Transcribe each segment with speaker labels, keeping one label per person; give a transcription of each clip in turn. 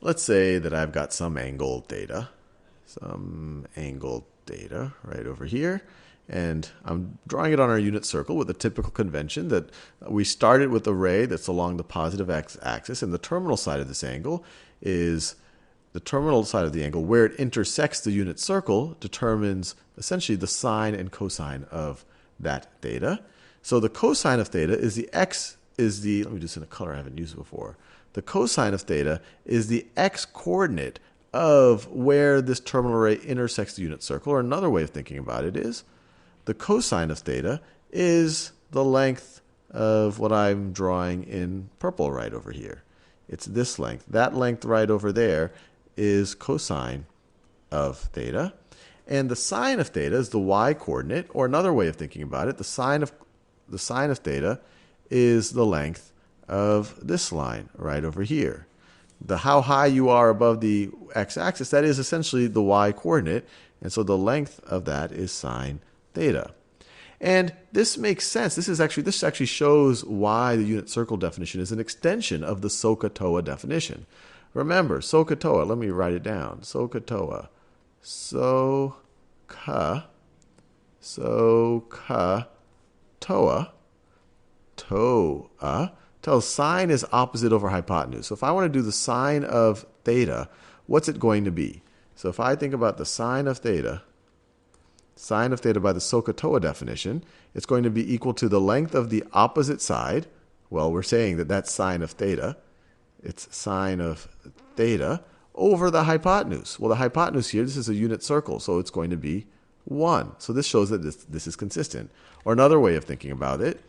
Speaker 1: Let's say that I've got some angle theta right over here. And I'm drawing it on our unit circle with the typical convention that we started with a ray that's along the positive x-axis, and the terminal side of this angle is the terminal side of the angle where it intersects the unit circle determines essentially the sine and cosine of that theta. So the cosine of theta is let me do this in a color I haven't used before. The cosine of theta is the x-coordinate of where this terminal ray intersects the unit circle, or another way of thinking about it is the cosine of theta is the length of what I'm drawing in purple right over here. It's this length. That length right over there is cosine of theta. And the sine of theta is the y-coordinate, or another way of thinking about it, the sine of theta is the length of this line right over here. How high you are above the x-axis, that is essentially the y-coordinate, and so the length of that is sine theta. And this makes sense. This actually shows why the unit circle definition is an extension of the SOHCAHTOA definition. Remember, SOHCAHTOA, let me write it down. SOHCAHTOA. TOA tells sine is opposite over hypotenuse. So if I want to do the sine of theta, what's it going to be? So if I think about the sine of theta by the SOHCAHTOA definition, it's going to be equal to the length of the opposite side. Well, we're saying that that's sine of theta. It's sine of theta over the hypotenuse. Well, the hypotenuse here, this is a unit circle, so it's going to be 1. So this shows that this is consistent. Or another way of thinking about it,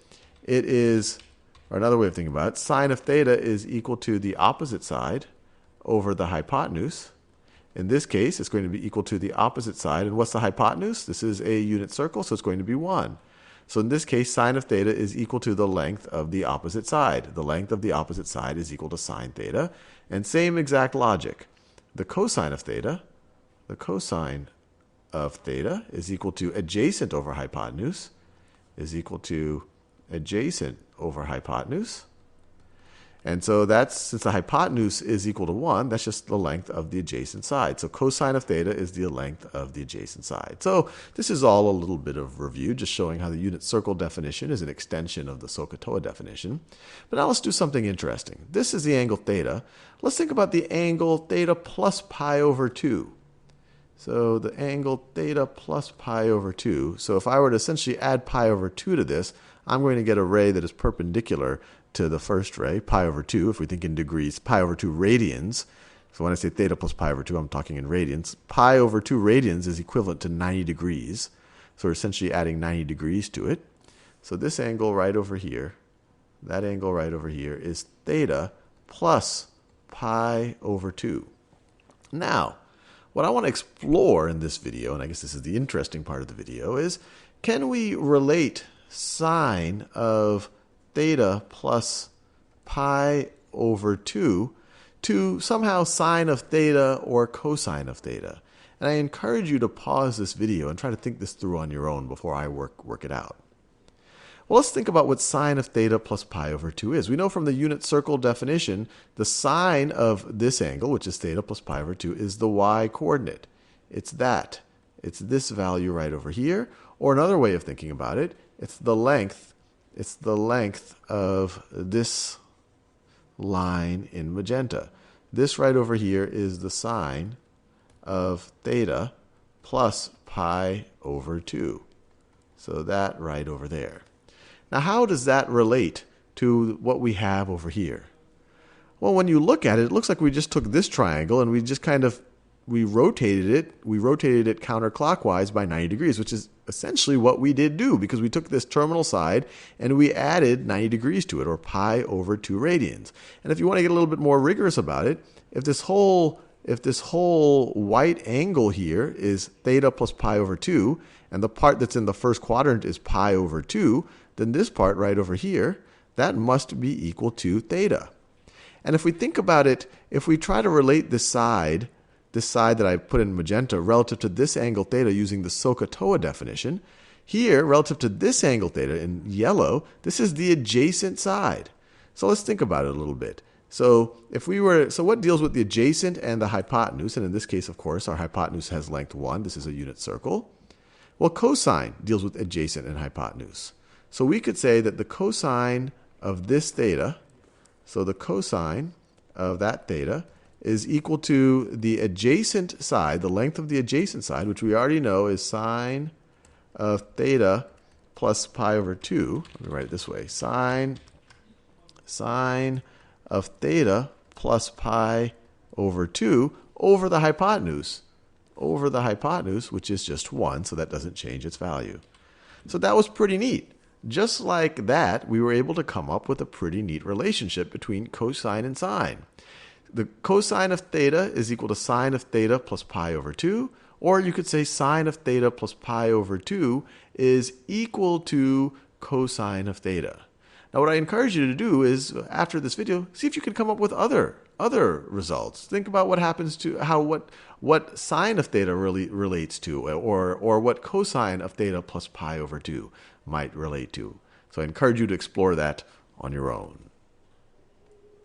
Speaker 1: sine of theta is equal to the opposite side over the hypotenuse. In this case, it's going to be equal to the opposite side. And what's the hypotenuse? This is a unit circle, so it's going to be 1. So in this case, sine of theta is equal to the length of the opposite side. The length of the opposite side is equal to sine theta. And same exact logic. The cosine of theta is equal to adjacent over hypotenuse, And so since the hypotenuse is equal to 1, that's just the length of the adjacent side. So cosine of theta is the length of the adjacent side. So this is all a little bit of review, just showing how the unit circle definition is an extension of the SOHCAHTOA definition. But now let's do something interesting. This is the angle theta. Let's think about the angle theta plus pi over 2. So the angle theta plus pi over 2. So if I were to essentially add pi over 2 to this, I'm going to get a ray that is perpendicular to the first ray, pi over 2, if we think in degrees, pi over 2 radians. So when I say theta plus pi over 2, I'm talking in radians. Pi over 2 radians is equivalent to 90 degrees. So we're essentially adding 90 degrees to it. So this angle right over here, that angle right over here is theta plus pi over 2. Now, what I want to explore in this video, and I guess this is the interesting part of the video, is can we relate sine of theta plus pi over 2 to somehow sine of theta or cosine of theta? And I encourage you to pause this video and try to think this through on your own before I work it out. Well, let's think about what sine of theta plus pi over 2 is. We know from the unit circle definition, the sine of this angle, which is theta plus pi over 2, is the y-coordinate. It's that. It's this value right over here. Or another way of thinking about it, it's the length of this line in magenta. This right over here is the sine of theta plus pi over 2. So that right over there. Now, how does that relate to what we have over here? Well, when you look at it, it looks like we just took this triangle and we just we rotated it counterclockwise by 90 degrees, which is essentially what we did do, because we took this terminal side and we added 90 degrees to it, or pi over 2 radians. And if you want to get a little bit more rigorous about it, if this whole white angle here is theta plus pi over 2, and the part that's in the first quadrant is pi over 2, then this part right over here, that must be equal to theta. And if we think about it, if we try to relate this side that I put in magenta relative to this angle theta using the SOHCAHTOA definition, here, relative to this angle theta in yellow, this is the adjacent side. So let's think about it a little bit. So what deals with the adjacent and the hypotenuse? And in this case, of course, our hypotenuse has length 1. This is a unit circle. Well, cosine deals with adjacent and hypotenuse. So we could say that the cosine of this theta, so the cosine of that theta, is equal to the adjacent side, the length of the adjacent side, which we already know is sine of theta plus pi over 2. Let me write it this way. Sine of theta plus pi over 2 over the hypotenuse, which is just 1, so that doesn't change its value. So that was pretty neat. Just like that, we were able to come up with a pretty neat relationship between cosine and sine. The cosine of theta is equal to sine of theta plus pi over 2, or you could say sine of theta plus pi over 2 is equal to cosine of theta. Now what I encourage you to do is, after this video, see if you can come up with other results. Think about what happens to what sine of theta really relates to, or what cosine of theta plus pi over 2 might relate to. So I encourage you to explore that on your own.